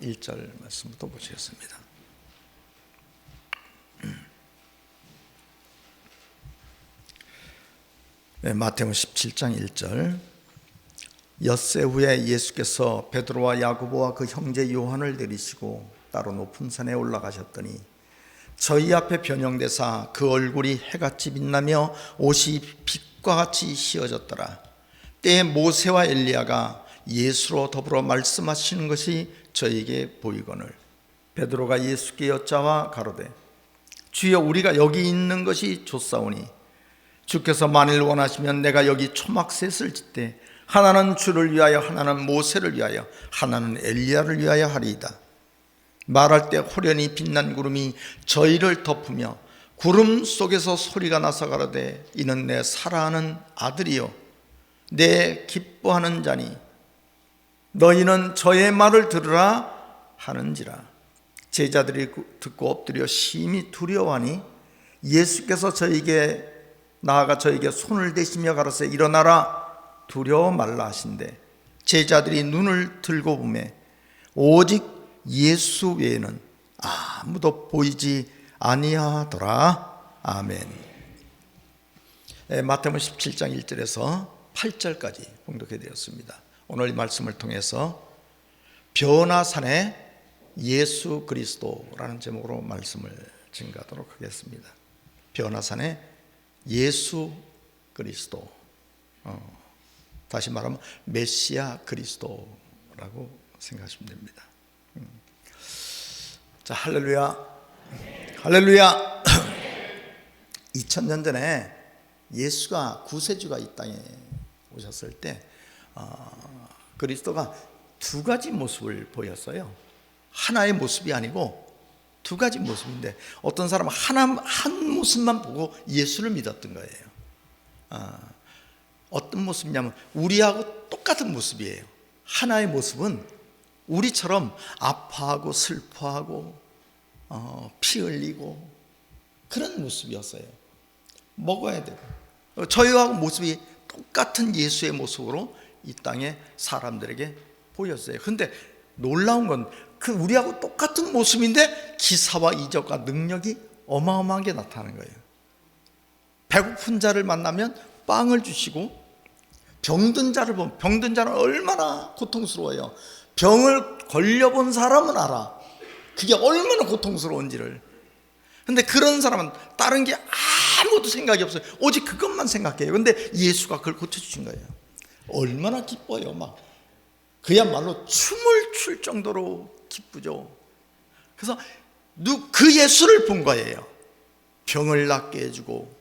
1절 말씀부터 보시겠습니다. 마태복음 17장 1절. 엿새 후에 예수께서 베드로와 야고보와 그 형제 요한을 내리시고 따로 높은 산에 올라가셨더니 저희 앞에 변형되사 그 얼굴이 해같이 빛나며 옷이 빛과 같이 휘어졌더라. 때에 모세와 엘리야가 예수로 더불어 말씀하시는 것이 저에게 보이거늘 베드로가 예수께 여짜와 가로되 주여 우리가 여기 있는 것이 좋사오니 주께서 만일 원하시면 내가 여기 초막셋을 짓되 하나는 주를 위하여 하나는 모세를 위하여 하나는 엘리야를 위하여 하리이다. 말할 때 호련히 빛난 구름이 저희를 덮으며 구름 속에서 소리가 나서 가로되 이는 내 사랑하는 아들이요 내 기뻐하는 자니 너희는 저의 말을 들으라 하는지라. 제자들이 듣고 엎드려 심히 두려워하니 예수께서 저에게 나아가 저에게 손을 대시며 가로되 일어나라 두려워 말라 하신대 제자들이 눈을 들고 보매 오직 예수 외에는 아무도 보이지 아니하더라. 아멘. 마태복음 17장 1절에서 8절까지 봉독해 드렸습니다. 오늘 이 말씀을 통해서 변화산의 예수 그리스도라는 제목으로 말씀을 증가하도록 하겠습니다. 변화산의 예수 그리스도, 다시 말하면 메시아 그리스도라고 생각하시면 됩니다. 자, 할렐루야, 할렐루야. 2000년 전에 예수가 구세주가 이 땅에 오셨을 때 그리스도가 두 가지 모습을 보였어요. 하나의 모습이 아니고 두 가지 모습인데 어떤 사람은 한 모습만 보고 예수를 믿었던 거예요. 어떤 모습이냐면 우리하고 똑같은 모습이에요. 하나의 모습은 우리처럼 아파하고 슬퍼하고 피 흘리고 그런 모습이었어요. 먹어야 되고 저희하고 모습이 똑같은 예수의 모습으로 이 땅에 사람들에게 보였어요. 그런데 놀라운 건 그 우리하고 똑같은 모습인데 기사와 이적과 능력이 어마어마하게 나타나는 거예요. 배고픈 자를 만나면 빵을 주시고 병든 자를 보면 병든 자는 얼마나 고통스러워요. 병을 걸려본 사람은 알아. 그게 얼마나 고통스러운지를. 근데 그런 사람은 다른 게 아무것도 생각이 없어요. 오직 그것만 생각해요. 근데 예수가 그걸 고쳐주신 거예요. 얼마나 기뻐요. 막 그야말로 춤을 출 정도로 기쁘죠. 그래서 그 예수를 본 거예요. 병을 낫게 해주고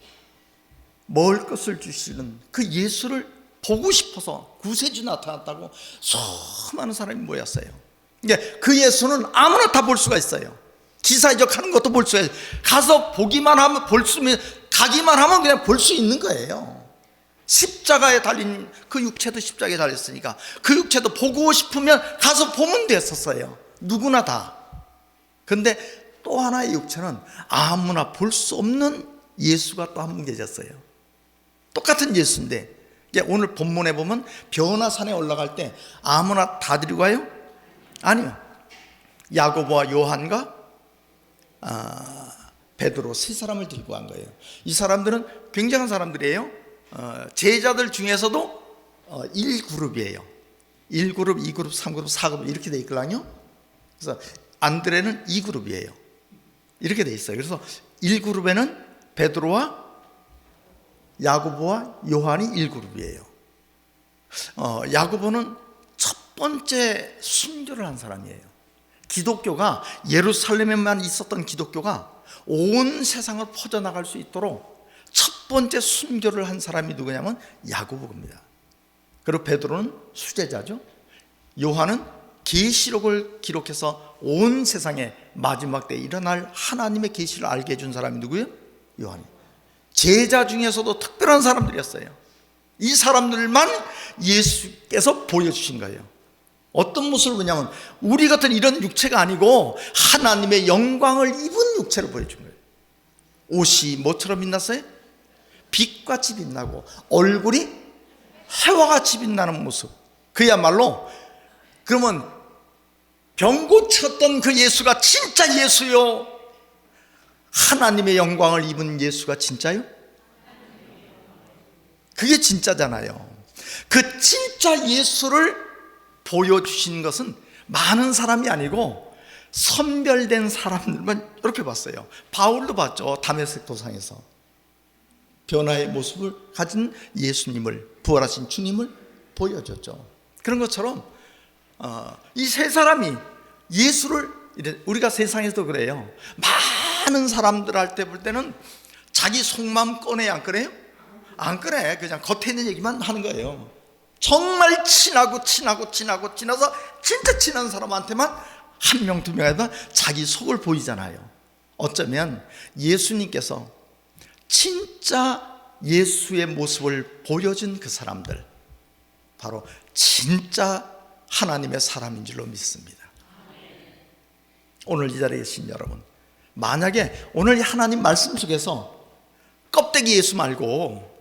먹을 것을 주시는 그 예수를 보고 싶어서 구세주 나타났다고 수많은 사람이 모였어요. 그 예수는 아무나 다 볼 수가 있어요. 기사이적 하는 것도 볼 수가 있어요. 가서 보기만 하면 가기만 하면 그냥 볼 수 있는 거예요. 십자가에 달린 그 육체도 십자가에 달렸으니까 그 육체도 보고 싶으면 가서 보면 됐었어요. 누구나 다. 근데 또 하나의 육체는 아무나 볼 수 없는 예수가 또 한 분 계셨어요. 똑같은 예수인데 오늘 본문에 보면 변화산에 올라갈 때 아무나 다 데리고 가요? 아니요. 야고보와 요한과 베드로 세 사람을 들고 간 거예요. 이 사람들은 굉장한 사람들이에요. 제자들 중에서도 1그룹이에요. 1그룹, 2그룹, 3그룹, 4그룹 이렇게 돼 있거든요. 그래서 안드레는 2그룹이에요. 이렇게 돼 있어요. 그래서 1그룹에는 베드로와 야고보와 요한이 1그룹이에요. 야고보는 첫 번째 순교를 한 사람이에요. 기독교가 예루살렘에만 있었던 기독교가 온 세상을 퍼져나갈 수 있도록 첫 번째 순교를 한 사람이 누구냐면 야고보입니다. 그리고 베드로는 수제자죠. 요한은 계시록을 기록해서 온 세상에 마지막 때에 일어날 하나님의 계시를 알게 해준 사람이 누구예요? 요한이. 제자 중에서도 특별한 사람들이었어요. 이 사람들만 예수께서 보여주신 거예요. 어떤 모습을 보냐면 우리 같은 이런 육체가 아니고 하나님의 영광을 입은 육체를 보여준 거예요. 옷이 뭐처럼 빛났어요? 빛같이 빛나고 얼굴이 해와 같이 빛나는 모습. 그야말로 그러면 병 고쳤던 그 예수가 진짜 예수요? 하나님의 영광을 입은 예수가 진짜요? 그게 진짜잖아요. 그 진짜 예수를 보여주신 것은 많은 사람이 아니고 선별된 사람들만 이렇게 봤어요. 바울도 봤죠. 다메섹 도상에서 변화의 모습을 가진 예수님을, 부활하신 주님을 보여줬죠. 그런 것처럼 이 세 사람이 예수를, 우리가 세상에서도 그래요. 많은 사람들 할 때 볼 때는 자기 속마음 꺼내야 안 꺼내요? 안 꺼내. 그냥 겉에 있는 얘기만 하는 거예요. 정말 친하고 친해서 진짜 친한 사람한테만 한 명, 두 명에다 자기 속을 보이잖아요. 어쩌면 예수님께서 진짜 예수의 모습을 보여준 그 사람들, 바로 진짜 하나님의 사람인 줄로 믿습니다. 오늘 이 자리에 계신 여러분, 만약에 오늘 하나님 말씀 속에서 껍데기 예수 말고,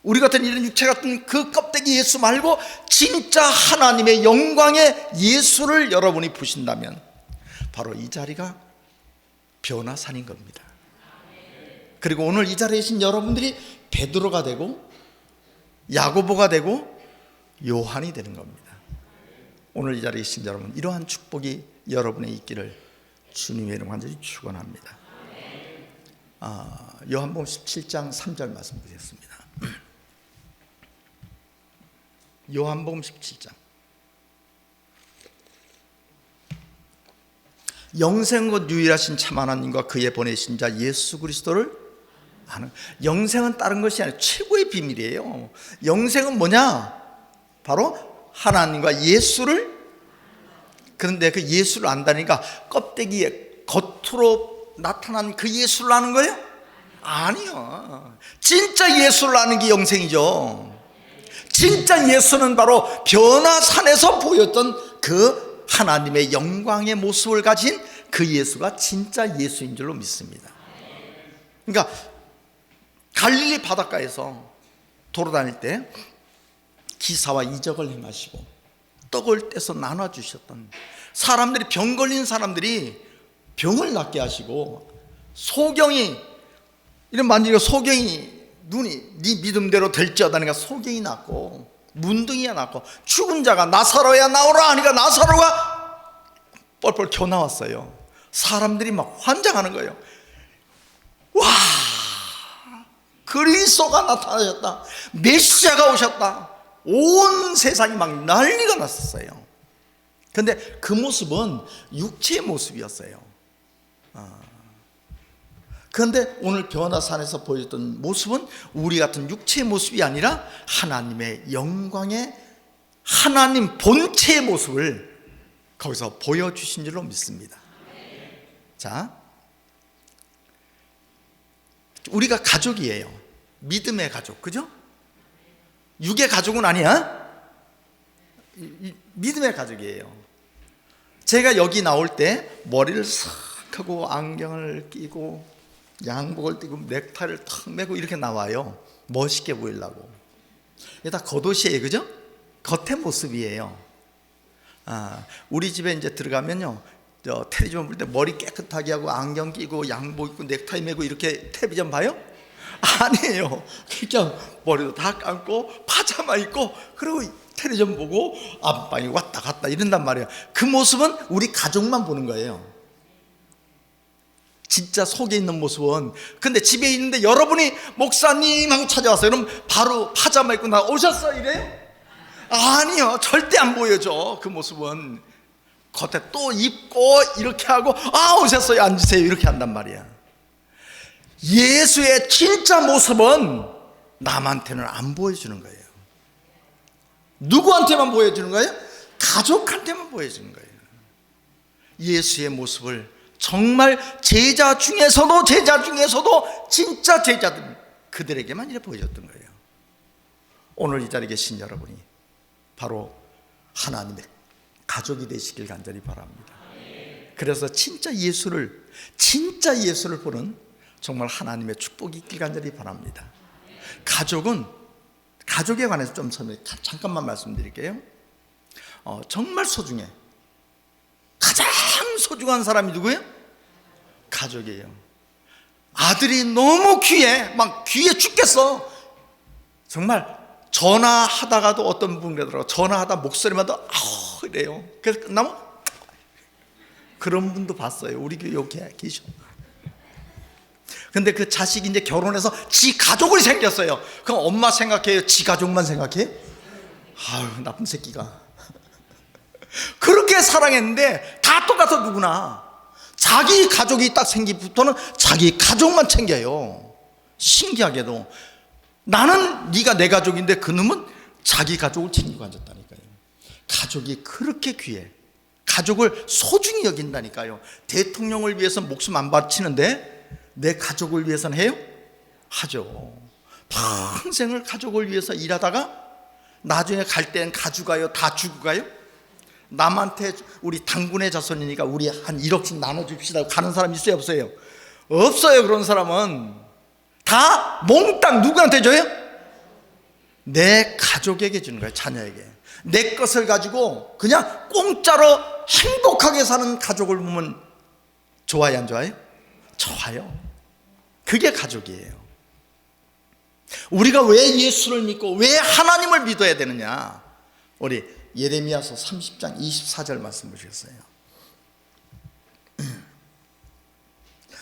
우리 같은 이런 육체 같은 그 껍데기 예수 말고 진짜 하나님의 영광의 예수를 여러분이 보신다면 바로 이 자리가 변화산인 겁니다. 그리고 오늘 이 자리에 계신 여러분들이 베드로가 되고 야고보가 되고 요한이 되는 겁니다. 오늘 이 자리에 계신 여러분, 이러한 축복이 여러분의 있기를 주님의 이름 간절히 축원합니다. 요한복음 17장 3절 말씀 보겠습니다. 요한복음 17장. 영생 곧 유일하신 참 하나님과 그의 보내신 자 예수 그리스도를 아는. 영생은 다른 것이 아니라 최고의 비밀이에요. 영생은 뭐냐? 바로 하나님과 예수를. 그런데 그 예수를 안다니까 껍데기에 겉으로 나타난 그 예수를 아는 거예요? 아니요. 진짜 예수를 아는 게 영생이죠. 진짜 예수는 바로 변화산에서 보였던 그 하나님의 영광의 모습을 가진 그 예수가 진짜 예수인 줄로 믿습니다. 그러니까 갈릴리 바닷가에서 돌아다닐 때 기사와 이적을 행하시고 떡을 떼서 나눠주셨던, 사람들이, 병 걸린 사람들이 병을 낫게 하시고, 소경이, 이런 만지니까 소경이 눈이 네 믿음대로 될지어다니까 소경이 났고, 문둥이가 났고, 죽은 자가 나사로야 나오라 하니까 나사로가 뻘뻘 겨 나왔어요. 사람들이 막 환장하는 거예요. 와, 그리스도가 나타나셨다, 메시아가 오셨다. 온 세상이 막 난리가 났었어요. 그런데 그 모습은 육체의 모습이었어요. 그런데 오늘 변화산에서 보여줬던 모습은 우리 같은 육체의 모습이 아니라 하나님의 영광의, 하나님 본체의 모습을 거기서 보여주신 줄로 믿습니다. 자, 우리가 가족이에요. 믿음의 가족, 그죠? 육의 가족은 아니야. 믿음의 가족이에요. 제가 여기 나올 때 머리를 싹 하고 안경을 끼고 양복을 띠고 넥타이를 탁 매고 이렇게 나와요. 멋있게 보이려고. 이게 다 겉옷이에요, 그죠? 겉의 모습이에요. 우리 집에 이제 들어가면요, 텔레비전 볼 때 머리 깨끗하게 하고 안경 끼고 양복 입고 넥타이 매고 이렇게 텔레비전 봐요? 아니에요. 그냥 머리도 다 감고 파자마 입고 그리고 텔레비전 보고 안방에 왔다 갔다 이런단 말이에요. 그 모습은 우리 가족만 보는 거예요. 진짜 속에 있는 모습은. 근데 집에 있는데 여러분이 목사님 하고 찾아왔어요. 그럼 바로 파자마 입고 나 오셨어 이래요? 아니요, 절대 안 보여줘. 그 모습은 겉에 또 입고 이렇게 하고 오셨어요, 앉으세요 이렇게 한단 말이야. 예수의 진짜 모습은 남한테는 안 보여주는 거예요. 누구한테만 보여주는 거예요? 가족한테만 보여주는 거예요. 예수의 모습을 정말 제자 중에서도 진짜 제자들, 그들에게만 이렇게 보여줬던 거예요. 오늘 이 자리에 계신 여러분이 바로 하나님의 가족이 되시길 간절히 바랍니다. 그래서 진짜 예수를 보는 정말 하나님의 축복이 있길 간절히 바랍니다. 가족에 관해서 좀 잠깐만 말씀드릴게요. 정말 소중해. 가장 소중한 사람이 누구예요? 가족이에요. 아들이 너무 귀해, 막 귀해 죽겠어. 정말 전화하다가도 어떤 분 그러더라고요. 전화하다 목소리마다 이래요. 그래서 끝나면 그런 분도 봤어요. 우리 교회 여기 계셔. 근데 그 자식이 이제 결혼해서 지 가족을 생겼어요. 그럼 엄마 생각해요? 지 가족만 생각해요? 아유, 나쁜 새끼가. 그렇게 사랑했는데 다 똑같아. 누구나 자기 가족이 딱 생기부터는 자기 가족만 챙겨요. 신기하게도 나는 네가 내 가족인데 그놈은 자기 가족을 챙기고 앉았다니까요. 가족이 그렇게 귀해. 가족을 소중히 여긴다니까요. 대통령을 위해서 목숨 안 바치는데 내 가족을 위해서는 해요? 하죠. 평생을 가족을 위해서 일하다가 나중에 갈 때는 가져가요? 다 주고 가요? 남한테 우리 당군의 자손이니까 우리 한 1억씩 나눠줍시다 가는 사람 있어요? 없어요? 없어요. 그런 사람은 다 몽땅 누구한테 줘요? 내 가족에게 주는 거예요. 자녀에게. 내 것을 가지고 그냥 공짜로 행복하게 사는 가족을 보면 좋아요, 안 좋아요? 좋아요. 그게 가족이에요. 우리가 왜 예수를 믿고 왜 하나님을 믿어야 되느냐? 우리 예레미야서 30장 24절 말씀 보시겠어요?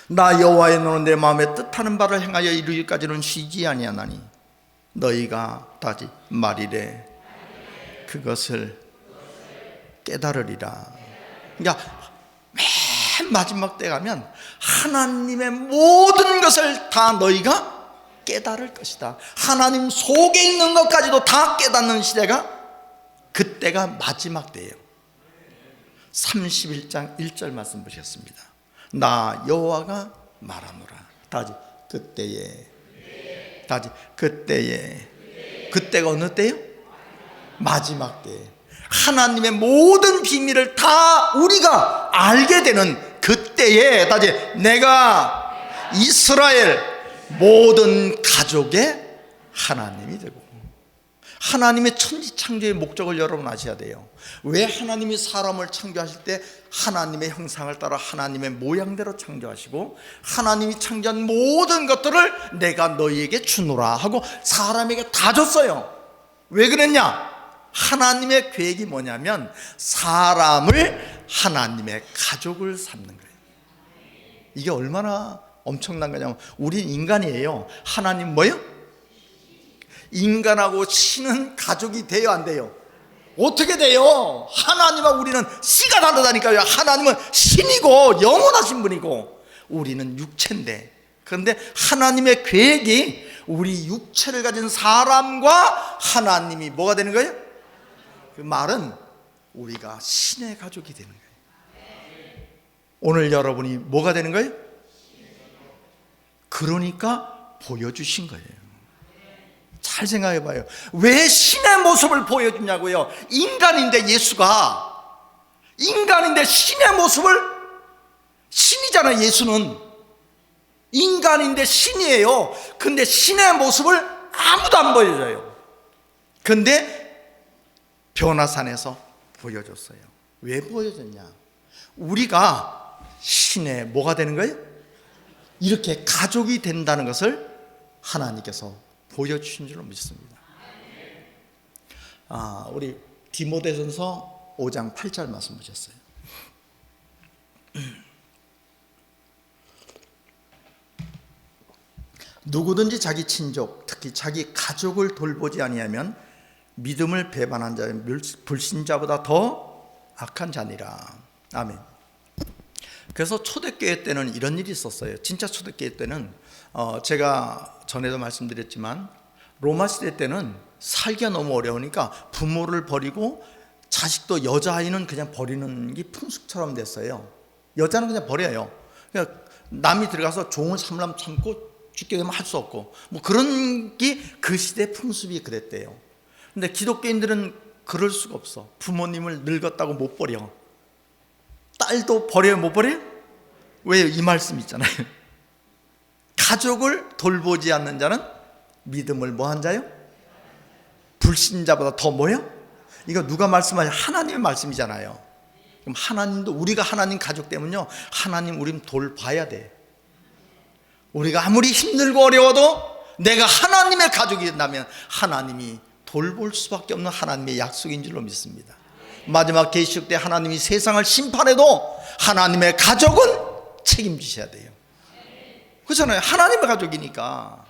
나 여호와의 너는 내 마음에 뜻하는 바를 행하여 이루기까지는 쉬지 아니하나니 너희가 다시 말이래 그것을 깨달으리라. 그러니까 맨 마지막 때 가면 하나님의 모든 것을 다 너희가 깨달을 것이다. 하나님 속에 있는 것까지도 다 깨닫는 시대가 그때가 마지막 때예요. 31장 1절 말씀 보시겠습니다. 나 여호와가 말하노라. 다시 그때에, 다시 그때에. 그때가 어느 때예요? 마지막 때에. 하나님의 모든 비밀을 다 우리가 알게 되는 그때에 다시 내가 이스라엘 모든 가족의 하나님이 되고, 하나님의 천지창조의 목적을 여러분 아셔야 돼요. 왜 하나님이 사람을 창조하실 때 하나님의 형상을 따라 하나님의 모양대로 창조하시고 하나님이 창조한 모든 것들을 내가 너희에게 주노라 하고 사람에게 다 줬어요. 왜 그랬냐? 하나님의 계획이 뭐냐면 사람을 하나님의 가족을 삼는 거예요. 이게 얼마나 엄청난 거냐면 우린 인간이에요. 하나님 뭐예요? 인간하고 신은 가족이 돼요, 안 돼요? 어떻게 돼요? 하나님과 우리는 씨가 다르다니까요. 하나님은 신이고 영원하신 분이고 우리는 육체인데, 그런데 하나님의 계획이 우리 육체를 가진 사람과 하나님이 뭐가 되는 거예요? 그 말은 우리가 신의 가족이 되는 거예요. 오늘 여러분이 뭐가 되는 거예요? 그러니까 보여주신 거예요. 잘 생각해 봐요. 왜 신의 모습을 보여주냐고요? 인간인데, 예수가 인간인데 신의 모습을, 신이잖아요. 예수는 인간인데 신이에요. 근데 신의 모습을 아무도 안 보여줘요. 근데 변화산에서 보여줬어요. 왜 보여줬냐? 우리가 신의 뭐가 되는 거예요? 이렇게 가족이 된다는 것을 하나님께서 보여주신 줄로 믿습니다. 우리 디모데전서 5장 8절 말씀 보셨어요? 누구든지 자기 친족, 특히 자기 가족을 돌보지 아니하면 믿음을 배반한 자의 불신자보다 더 악한 자니라. 아멘. 그래서 초대교회 때는 이런 일이 있었어요. 진짜 초대교회 때는 제가 전에도 말씀드렸지만 로마 시대 때는 살기가 너무 어려우니까 부모를 버리고 자식도, 여자아이는 그냥 버리는 게 풍습처럼 됐어요. 여자는 그냥 버려요. 그러니까 남이 들어가서 종을 삼람 참고 죽게 되면 할 수 없고, 뭐 그런 게 그 시대 풍습이 그랬대요. 근데 기독교인들은 그럴 수가 없어. 부모님을 늙었다고 못 버려. 딸도 버려요, 못 버려요? 왜요? 이 말씀 있잖아요. 가족을 돌보지 않는 자는 믿음을 뭐한 자요? 불신자보다 더 뭐요? 이거 누가 말씀하냐? 하나님의 말씀이잖아요. 그럼 하나님도, 우리가 하나님 가족 되면요, 하나님 우리 돌봐야 돼. 우리가 아무리 힘들고 어려워도 내가 하나님의 가족이 된다면 하나님이 돌볼 수밖에 없는 하나님의 약속인 줄로 믿습니다. 마지막 계시록 때 하나님이 세상을 심판해도 하나님의 가족은 책임지셔야 돼요. 그렇잖아요. 하나님의 가족이니까.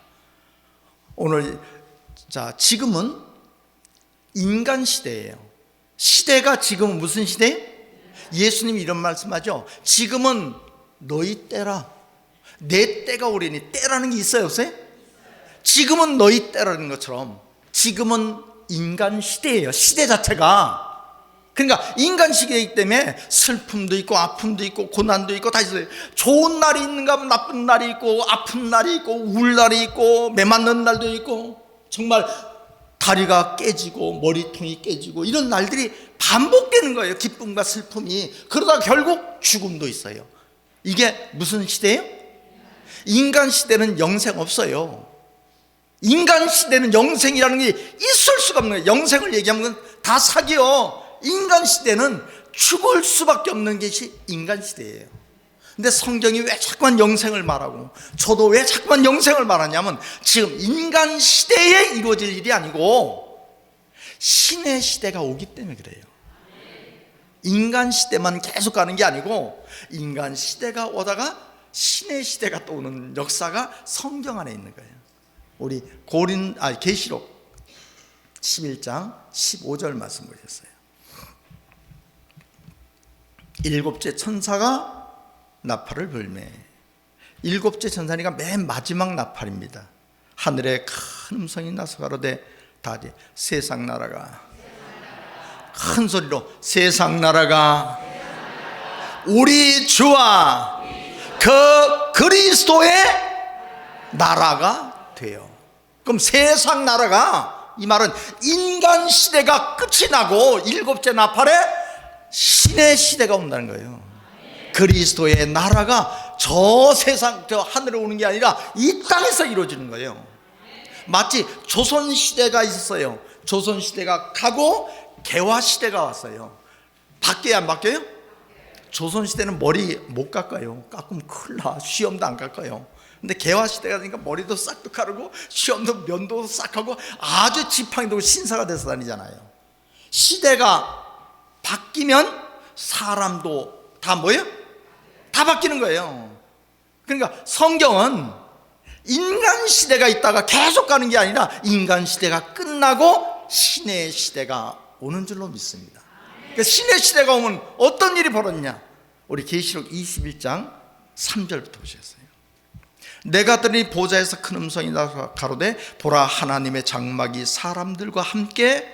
오늘 지금은 인간 시대예요. 시대가 지금은 무슨 시대예요? 예수님이 이런 말씀하죠. 지금은 너희 때라. 내 때가 오리니. 때라는 게 있어요, 없어요? 지금은 너희 때라는 것처럼 지금은 인간 시대예요. 시대 자체가. 그러니까 인간 시대이기 때문에 슬픔도 있고 아픔도 있고 고난도 있고 다 있어요. 좋은 날이 있는가 하면 나쁜 날이 있고 아픈 날이 있고 울 날이 있고 매 맞는 날도 있고 정말 다리가 깨지고 머리통이 깨지고 이런 날들이 반복되는 거예요. 기쁨과 슬픔이. 그러다 결국 죽음도 있어요. 이게 무슨 시대예요? 인간 시대는 영생 없어요. 인간 시대는 영생이라는 게 있을 수가 없는 거예요. 영생을 얘기하면 다 사기요. 인간 시대는 죽을 수밖에 없는 것이 인간 시대예요. 근데 성경이 왜 자꾸만 영생을 말하고 저도 왜 자꾸만 영생을 말하냐면 지금 인간 시대에 이루어질 일이 아니고 신의 시대가 오기 때문에 그래요. 인간 시대만 계속 가는 게 아니고 인간 시대가 오다가 신의 시대가 또 오는 역사가 성경 안에 있는 거예요. 우리 계시록 11장 15절 말씀 보셨어요. 일곱째 천사가 나팔을 불매. 일곱째 천사니까 맨 마지막 나팔입니다. 하늘에 큰 음성이 나서 가로되 다디 세상 나라가 큰 소리로 세상 나라가 우리 주와 그 그리스도의 나라가 돼요. 그럼 세상 나라가, 이 말은 인간 시대가 끝이 나고 일곱째 나팔에 신의 시대가 온다는 거예요. 그리스도의 나라가 저 세상 저 하늘에 오는 게 아니라 이 땅에서 이루어지는 거예요. 마치 조선시대가 있었어요. 조선시대가 가고 개화시대가 왔어요. 바뀌어요, 안 바뀌어요? 조선시대는 머리 못 깎아요. 깎으면 큰일 나. 시험도 안 깎아요. 근데 개화시대가 되니까 머리도 싹도 가르고 시험도 면도 싹 하고 아주 지팡이도 신사가 돼서 다니잖아요. 시대가 바뀌면 사람도 다 뭐예요? 다 바뀌는 거예요. 그러니까 성경은 인간 시대가 있다가 계속 가는 게 아니라 인간 시대가 끝나고 신의 시대가 오는 줄로 믿습니다. 그러니까 신의 시대가 오면 어떤 일이 벌어지냐? 우리 계시록 21장 3절부터 보셨어요. 내가 들으니 보좌에서 큰 음성이 나서 가로되 보라 하나님의 장막이 사람들과 함께,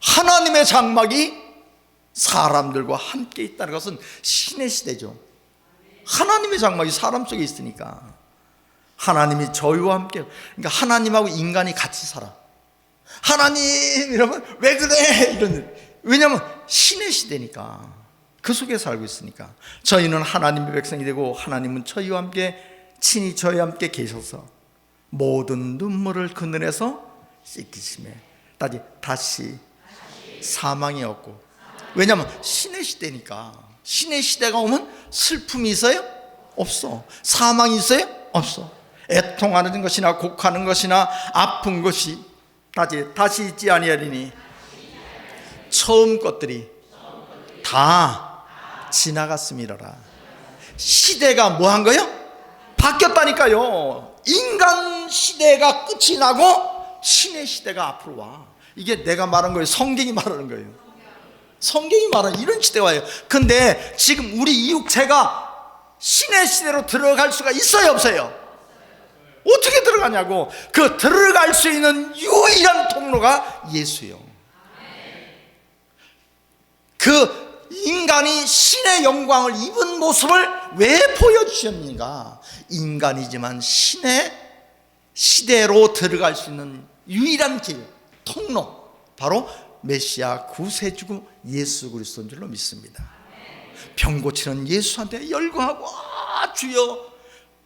하나님의 장막이 사람들과 함께 있다는 것은 신의 시대죠. 하나님의 장막이 사람 속에 있으니까 하나님이 저희와 함께, 그러니까 하나님하고 인간이 같이 살아. 하나님 이러면 왜 그래 이런, 왜냐하면 신의 시대니까 그 속에 살고 있으니까. 저희는 하나님의 백성이 되고 하나님은 저희와 함께 친히 저희와 함께 계셔서 모든 눈물을 그늘에서 씻기시매 다시 사망이 없고. 왜냐하면 신의 시대니까. 신의 시대가 오면 슬픔이 있어요? 없어. 사망이 있어요? 없어. 애통하는 것이나 곡하는 것이나 아픈 것이 다시 있지 아니하리니 처음 것들이 다 지나갔음이로라. 시대가 뭐 한 거예요? 바뀌었다니까요. 인간 시대가 끝이 나고 신의 시대가 앞으로 와. 이게 내가 말한 거예요? 성경이 말하는 거예요? 성경이 말하는 이런 시대가 와요. 근데 지금 우리 이 육체가 신의 시대로 들어갈 수가 있어요, 없어요? 어떻게 들어가냐고. 그 들어갈 수 있는 유일한 통로가 예수요. 그 인간이 신의 영광을 입은 모습을 왜 보여주셨는가? 인간이지만 신의 시대로 들어갈 수 있는 유일한 길, 통로, 바로 메시아 구세주고 예수 그리스도인 줄로 믿습니다. 병 고치는 예수한테 열광하고 주여,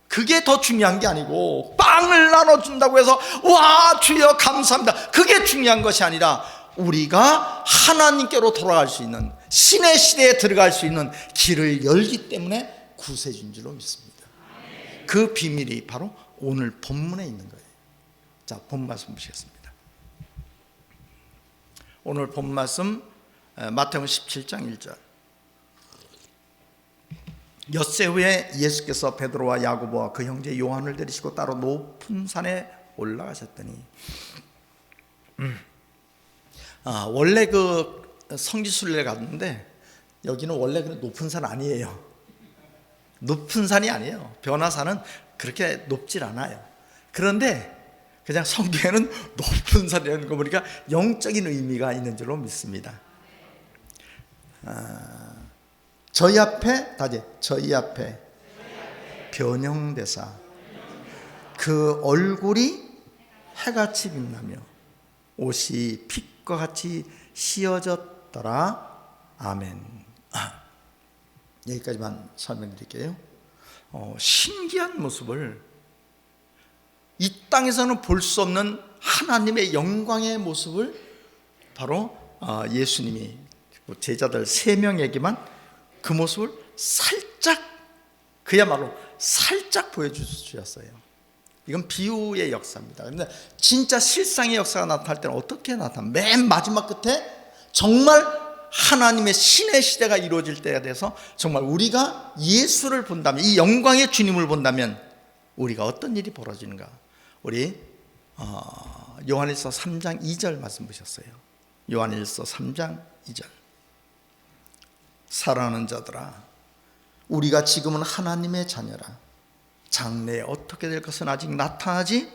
그게 더 중요한 게 아니고 빵을 나눠준다고 해서 와 주여 감사합니다, 그게 중요한 것이 아니라 우리가 하나님께로 돌아갈 수 있는, 신의 시대에 들어갈 수 있는 길을 열기 때문에 구세주인 줄로 믿습니다. 그 비밀이 바로 오늘 본문에 있는 거예요. 자, 본 말씀 보시겠습니다. 오늘 본 말씀 마태복음 17장 1절. 엿새 후에 예수께서 베드로와 야고보와 그 형제 요한을 데리시고 따로 높은 산에 올라가셨더니, 원래 그 성지순례 갔는데 여기는 원래 그 높은 산 아니에요. 높은 산이 아니에요. 변화산은 그렇게 높질 않아요. 그런데 그냥 성경에는 높은 산이라는 거 보니까 영적인 의미가 있는 줄로 믿습니다. 저희 앞에 변형대사, 그 얼굴이 해같이 빛나며 옷이 빛과 같이 씌어졌더라. 아멘. 여기까지만 설명드릴게요. 신기한 모습을, 이 땅에서는 볼 수 없는 하나님의 영광의 모습을 바로 예수님이 제자들 3명에게만 그 모습을 살짝, 그야말로 살짝 보여주셨어요. 이건 비유의 역사입니다. 그런데 진짜 실상의 역사가 나타날 때는 어떻게 나타나? 맨 마지막 끝에 정말 하나님의 신의 시대가 이루어질 때가 돼서 정말 우리가 예수를 본다면, 이 영광의 주님을 본다면 우리가 어떤 일이 벌어지는가? 우리 요한일서 3장 2절 말씀 보셨어요. 요한일서 3장 2절. 사랑하는 자들아, 우리가 지금은 하나님의 자녀라. 장래에 어떻게 될 것은 아직 나타나지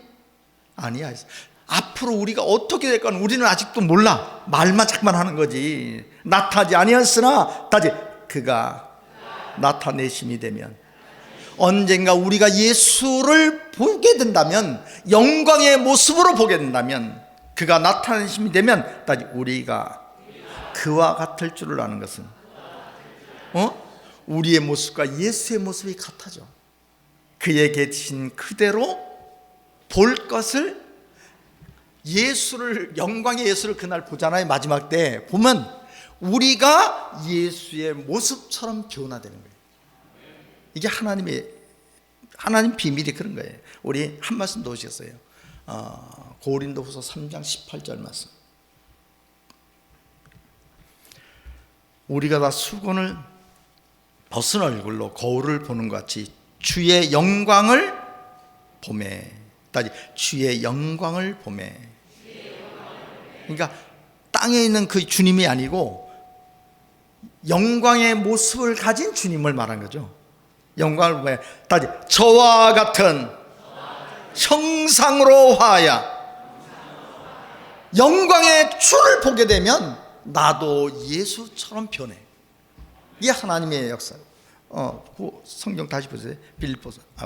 아니하였어. 앞으로 우리가 어떻게 될 건 우리는 아직도 몰라. 말만 잠깐 하는 거지. 나타나지 아니하였으나 다시 그가 나타내심이 되면, 언젠가 우리가 예수를 보게 된다면, 영광의 모습으로 보게 된다면, 그가 나타내심이 되면 다시 우리가 그와 같을 줄을 아는 것은 우리의 모습과 예수의 모습이 같아져. 그의 계신 그대로 볼 것을, 예수를, 영광의 예수를 그날 보잖아요. 마지막 때 보면 우리가 예수의 모습처럼 변화되는 거예요. 이게 하나님 비밀이 그런 거예요. 우리 한 말씀 더 오셨어요. 고린도후서 3장 18절 말씀. 우리가 다 수건을 벗은 얼굴로 거울을 보는 것 같이 주의 영광을 보매. 다시 주의 영광을 보매. 그러니까 땅에 있는 그 주님이 아니고 영광의 모습을 가진 주님을 말한 거죠. 영광을 보매. 다시 저와 같은 형상으로 화하여. 영광의 주를 보게 되면 나도 예수처럼 변해. 이게 하나님의 역사. 성경 다시 보세요.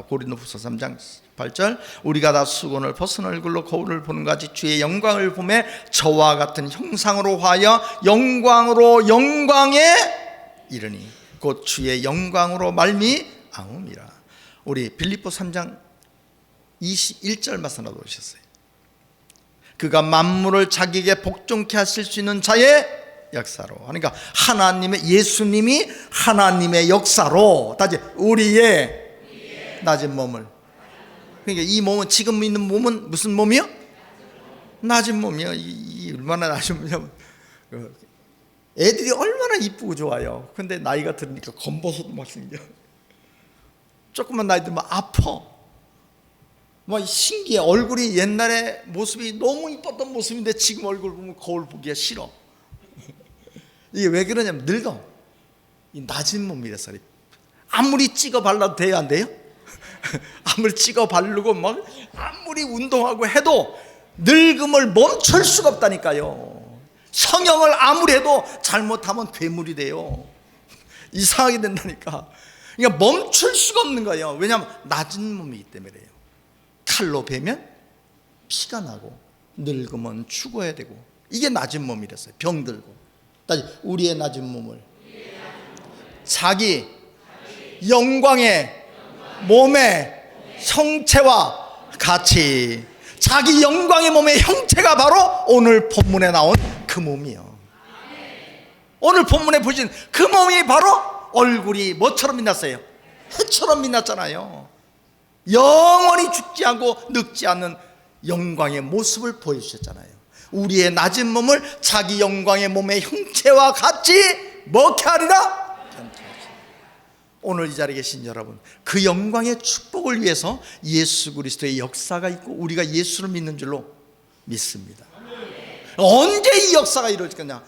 고린도후서 3장 8절. 우리가 다 수건을 벗은 얼굴로 거울을 보는 것 같이 주의 영광을 보매 저와 같은 형상으로 화하여 영광으로 영광에 이르니 곧 주의 영광으로 말미암음이라. 우리 빌립보 3장 21절 말씀 나도 오셨어요. 그가 만물을 자기에게 복종케 하실 수 있는 자의 역사로. 그러니까 하나님의, 예수님이 하나님의 역사로 다시 우리의 낮은 몸을. 그러니까 이 몸은, 지금 있는 몸은 무슨 몸이요? 낮은 몸이요. 이 얼마나 낮은 몸이냐면, 애들이 얼마나 이쁘고 좋아요. 근데 나이가 들으니까 검버섯도 막 생겨. 조금만 나이 들면 아파. 뭐 신기해. 얼굴이 옛날에 모습이 너무 이뻤던 모습인데 지금 얼굴 보면 거울 보기가 싫어. 이게 왜 그러냐면 늙어. 이 낮은 몸이라서. 아무리 찍어 발라도 돼요, 안 돼요? 아무리 찍어 바르고 막 아무리 운동하고 해도 늙음을 멈출 수가 없다니까요. 성형을 아무리 해도 잘못하면 괴물이 돼요. 이상하게 된다니까. 그러니까 멈출 수가 없는 거예요. 왜냐하면 낮은 몸이기 때문에 그래요. 칼로 베면 피가 나고 늙으면 죽어야 되고, 이게 낮은 몸이랬어요. 병들고. 다시 우리의 낮은 몸을 자기 영광의 몸의 형체와 같이, 자기 영광의 몸의 형체가 바로 오늘 본문에 나온 그 몸이요. 오늘 본문에 보신 그 몸이 바로 얼굴이 뭐처럼 빛났어요? 해처럼 빛났잖아요. 영원히 죽지 않고 늙지 않는 영광의 모습을 보여주셨잖아요. 우리의 낮은 몸을 자기 영광의 몸의 형체와 같이 먹게 하리라. 오늘 이 자리에 계신 여러분, 그 영광의 축복을 위해서 예수 그리스도의 역사가 있고 우리가 예수를 믿는 줄로 믿습니다. 언제 이 역사가 이루어질 거냐?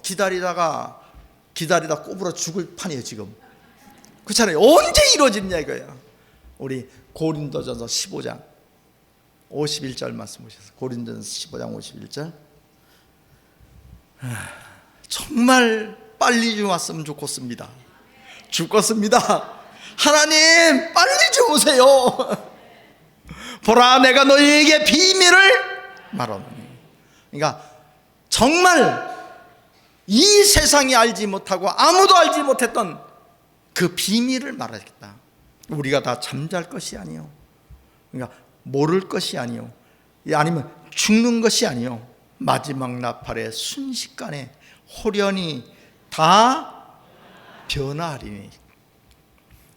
기다리다 꼬부러 죽을 판이에요 지금. 그렇잖아요. 언제 이루어지느냐 이거야. 우리 고린도전서 15장 51절 말씀 보셔서, 고린도전서 15장 51절. 정말 빨리 좀 왔으면 좋겠습니다. 죽겠습니다. 하나님 빨리 좀 오세요. 보라 내가 너희에게 비밀을 말하노니. 그러니까 정말 이 세상이 알지 못하고 아무도 알지 못했던 그 비밀을 말하겠다. 우리가 다 잠잘 것이 아니요, 그러니까 모를 것이 아니요, 아니면 죽는 것이 아니요, 마지막 나팔의 순식간에 호련히 다 변화하리니.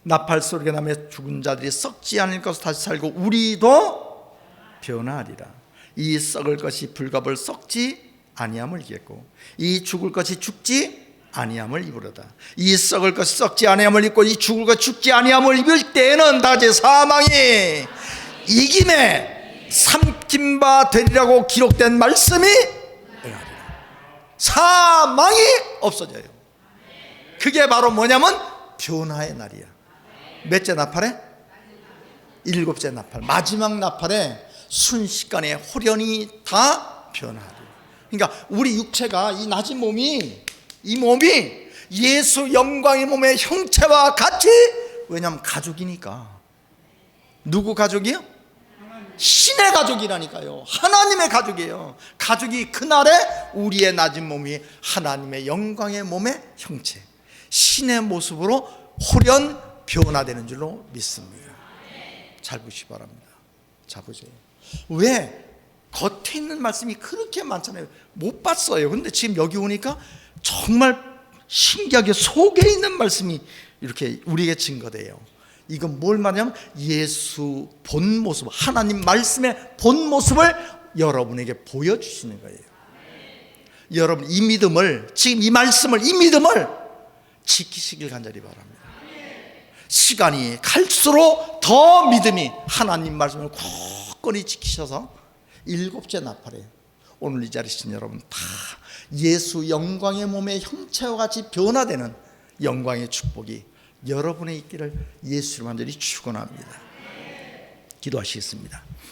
나팔 소리가 나면 죽은 자들이 썩지 않을 것을 다시 살고 우리도 변화하리라. 이 썩을 것이 불갑을 썩지 아니함을 입겠고 이 죽을 것이 죽지 아니함을 입으로다. 이 썩을 것이 썩지 아니함을 입고 이 죽을 것이 죽지 아니함을 입을 때에는 다제 사망이 이김에 삼킨 바 되리라고 기록된 말씀이 응하리라. 사망이 없어져요. 그게 바로 뭐냐면 변화의 날이야. 몇째 나팔에? 7째 나팔, 마지막 나팔에 순식간에 호련히 다 변화하리라. 그러니까 우리 육체가, 이 낮은 몸이, 이 몸이 예수 영광의 몸의 형체와 같이, 왜냐하면 가족이니까. 누구 가족이요? 신의 가족이라니까요. 하나님의 가족이에요. 가족이 그날에 우리의 낮은 몸이 하나님의 영광의 몸의 형체, 신의 모습으로 호련 변화되는 줄로 믿습니다. 잘 보시기 바랍니다. 자, 보세요. 왜 겉에 있는 말씀이 그렇게 많잖아요. 못 봤어요. 근데 지금 여기 오니까 정말 신기하게 속에 있는 말씀이 이렇게 우리에게 증거돼요. 이건 뭘 말하냐면 예수 본 모습, 하나님 말씀의 본 모습을 여러분에게 보여주시는 거예요. 여러분 이 믿음을, 지금 이 말씀을, 이 믿음을 지키시길 간절히 바랍니다. 시간이 갈수록 더 믿음이, 하나님 말씀을 굳건히 지키셔서 7째 나팔에 오늘 이 자리에 계신 여러분 다 예수 영광의 몸의 형체와 같이 변화되는 영광의 축복이 여러분의 있기를 예수를 간절히 축원합니다. 기도하시겠습니다.